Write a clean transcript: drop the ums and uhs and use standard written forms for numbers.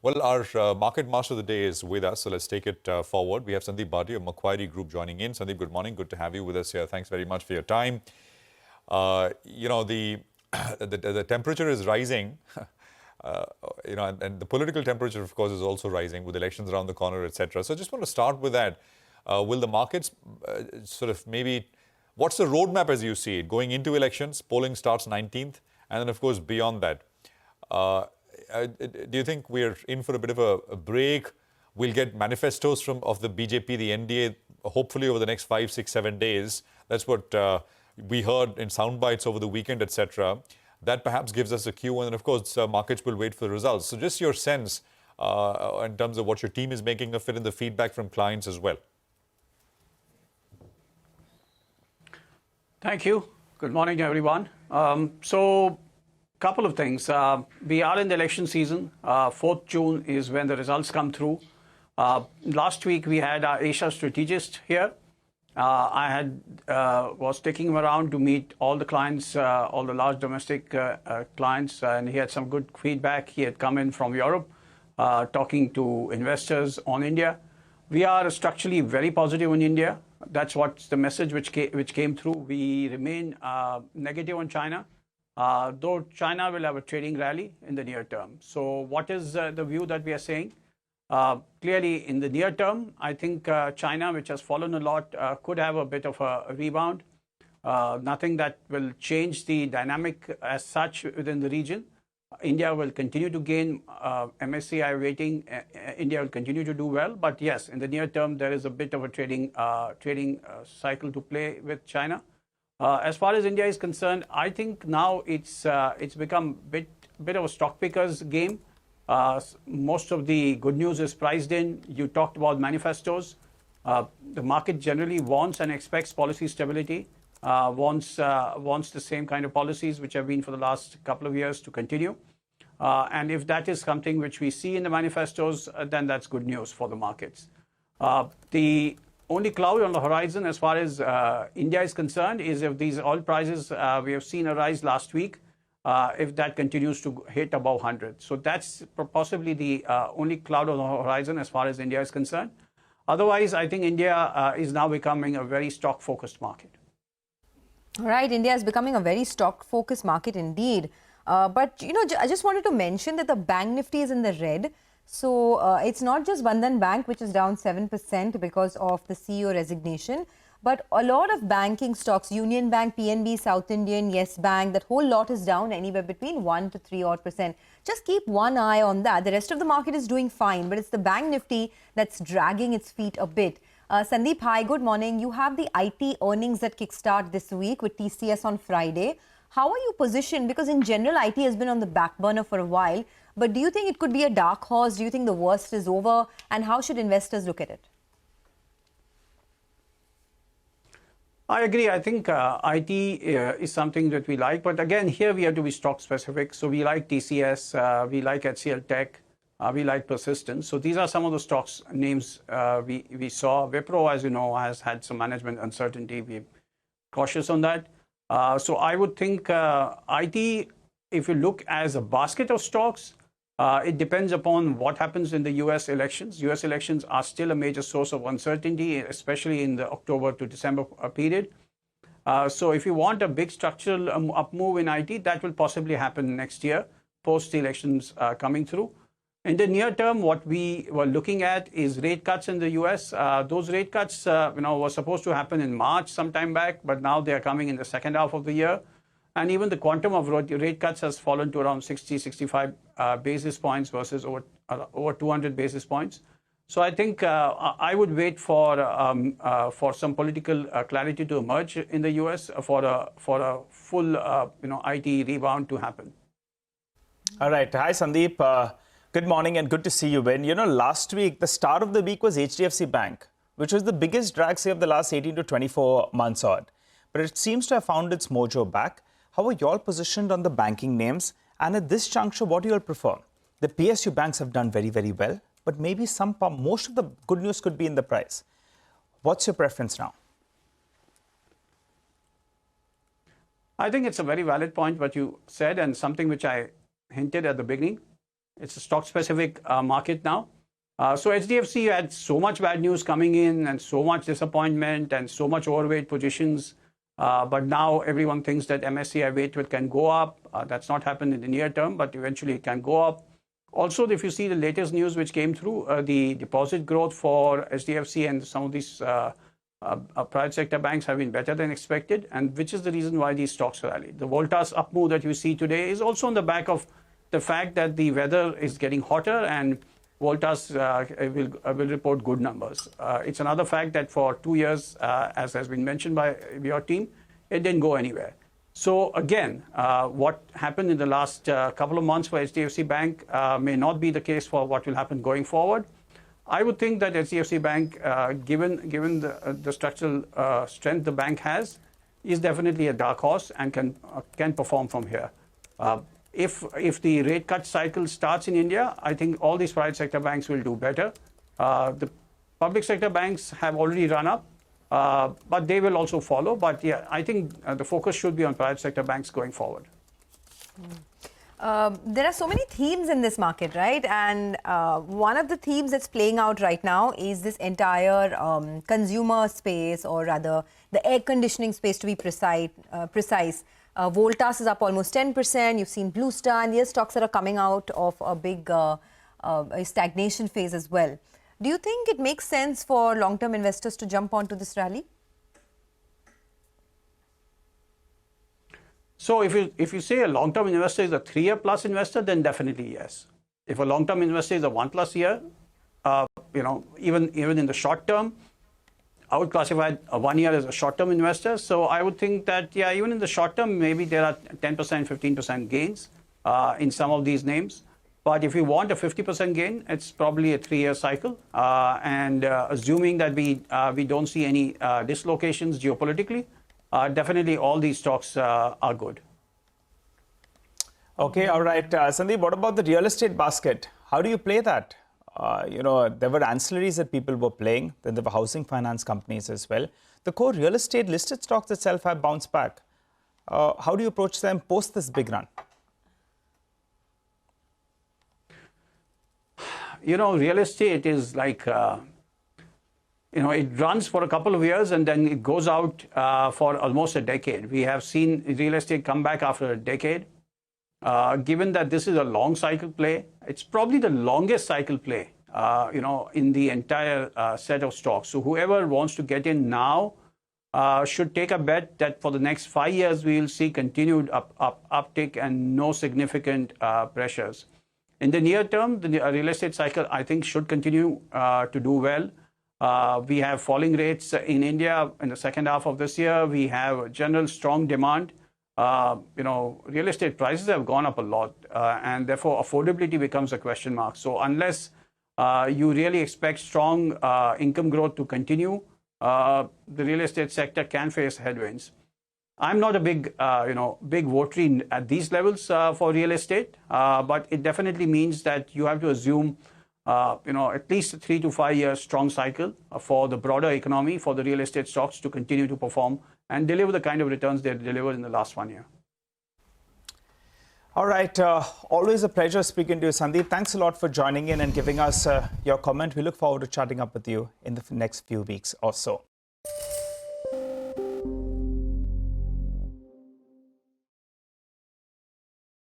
Well, our market master of the day is with us, so let's take it forward. We have Sandeep Bhatia of Macquarie Group joining in. Sandeep, good morning. Good to have you with us here. Thanks very much for your time. The the temperature is rising, and the political temperature, of course, is also rising with elections around the corner, etc. So I just want to start with that. Will the markets sort of maybe, what's the roadmap as you see it? Going into elections, polling starts 19th, and then, of course, beyond that. Do you think we're in for a bit of a break? We'll get manifestos of the BJP, the NDA, hopefully over the next 5, 6, 7 days. That's what we heard in sound bites over the weekend, etc. That perhaps gives us a cue, and then, of course, markets will wait for the results. So just your sense in terms of what your team is making of it and the feedback from clients as well. Thank you. Good morning, everyone. Couple of things. We are in the election season. 4th June is when the results come through. Last week we had our Asia strategist here. I was taking him around to meet all the clients, all the large domestic clients, and he had some good feedback. He had come in from Europe, talking to investors on India. We are structurally very positive in India. That's what's the message which came through. We remain negative on China. Though China will have a trading rally in the near term. So what is the view that we are saying? Clearly, in the near term, I think China, which has fallen a lot, could have a bit of a rebound. Nothing that will change the dynamic as such within the region. India will continue to gain MSCI rating. India will continue to do well. But yes, in the near term, there is a bit of a trading cycle to play with China. As far as India is concerned, I think now it's become bit of a stock pickers game. Most of the good news is priced in. You talked about manifestos. The market generally wants and expects policy stability, wants the same kind of policies which have been for the last couple of years to continue. And if that is something which we see in the manifestos, then that's good news for the markets. The only cloud on the horizon as far as India is concerned is if these oil prices, we have seen a rise last week, if that continues to hit above 100. So that's possibly the only cloud on the horizon as far as India is concerned. Otherwise, I think India is now becoming a very stock-focused market. All right, India is becoming a very stock-focused market indeed. But, I just wanted to mention that the bank nifty is in the red. So it's not just Bandhan Bank, which is down 7% because of the CEO resignation, but a lot of banking stocks, Union Bank, PNB, South Indian, Yes Bank, that whole lot is down anywhere between 1 to 3%. Just keep one eye on that. The rest of the market is doing fine, but it's the bank nifty that's dragging its feet a bit. Sandeep, hi, good morning. You have the IT earnings that kickstart this week with TCS on Friday. How are you positioned? Because in general, IT has been on the back burner for a while. But do you think it could be a dark horse? Do you think the worst is over? And how should investors look at it? I agree. I think IT is something that we like. But again, here we have to be stock specific. So we like TCS, we like HCL Tech, we like Persistence. So these are some of the stocks names we saw. Wipro, as you know, has had some management uncertainty. We're cautious on that. So I would think IT, if you look as a basket of stocks, it depends upon what happens in the U.S. elections. U.S. elections are still a major source of uncertainty, especially in the October to December period. So if you want a big structural up move in IT, that will possibly happen next year, post the elections coming through. In the near term, what we were looking at is rate cuts in the U.S. Those rate cuts, were supposed to happen in March sometime back, but now they are coming in the second half of the year. And even the quantum of rate cuts has fallen to around 60, 65 basis points versus over 200 basis points. So I think I would wait for some political clarity to emerge in the U.S. for a full IT rebound to happen. All right. Hi, Sandeep. Good morning and good to see you, Ben. Last week, the start of the week was HDFC Bank, which was the biggest drag, say, of the last 18 to 24 months odd. But it seems to have found its mojo back. How are you all positioned on the banking names? And at this juncture, what do you all prefer? The PSU banks have done very, very well, but maybe most of the good news could be in the price. What's your preference now? I think it's a very valid point what you said, and something which I hinted at the beginning. It's a stock-specific market now. So HDFC had so much bad news coming in and so much disappointment and so much overweight positions. But now everyone thinks that MSCI weight can go up. That's not happened in the near term, but eventually it can go up. Also, if you see the latest news which came through, the deposit growth for HDFC and some of these private sector banks have been better than expected, and which is the reason why these stocks rallied. The Voltas up move that you see today is also on the back of the fact that the weather is getting hotter and Voltas will report good numbers. It's another fact that for 2 years, as has been mentioned by your team, it didn't go anywhere. So again, what happened in the last couple of months for HDFC Bank may not be the case for what will happen going forward. I would think that HDFC Bank, given the structural strength the bank has, is definitely a dark horse and can perform from here. If the rate cut cycle starts in India, I think all these private sector banks will do better. The public sector banks have already run up, but they will also follow. But yeah, I think the focus should be on private sector banks going forward. There are so many themes in this market, right? And one of the themes that's playing out right now is this entire consumer space, or rather the air conditioning space to be precise. Voltas is up almost 10%. You've seen Blue Star and the stocks that are coming out of a big stagnation phase as well. Do you think it makes sense for long-term investors to jump onto this rally? So if you say a long-term investor is a 3-year plus investor, then definitely yes. If a long-term investor is a 1+ year, even in the short term, I would classify a 1 year as a short-term investor. So I would think that, yeah, even in the short term, maybe there are 10%, 15% gains in some of these names. But if you want a 50% gain, it's probably a 3-year cycle. And assuming that we don't see any dislocations geopolitically, definitely all these stocks are good. Okay, all right. Sandeep, what about the real estate basket? How do you play that? There were ancillaries that people were playing. Then there were housing finance companies as well. The core real estate listed stocks itself have bounced back. How do you approach them post this big run? Real estate is like, it runs for a couple of years and then it goes out for almost a decade. We have seen real estate come back after a decade. Given that this is a long cycle play, it's probably the longest cycle play, in the entire set of stocks. So whoever wants to get in now should take a bet that for the next 5 years, we will see continued uptick and no significant pressures. In the near term, the real estate cycle, I think, should continue to do well. We have falling rates in India in the second half of this year. We have general strong demand. Real estate prices have gone up a lot, and therefore affordability becomes a question mark. So unless you really expect strong income growth to continue, the real estate sector can face headwinds. I'm not a big votary at these levels for real estate, but it definitely means that you have to assume at least a 3 to 5 year strong cycle for the broader economy, for the real estate stocks to continue to perform and deliver the kind of returns they delivered in the last 1 year. All right. Always a pleasure speaking to you, Sandeep. Thanks a lot for joining in and giving us your comment. We look forward to chatting up with you in the next few weeks or so.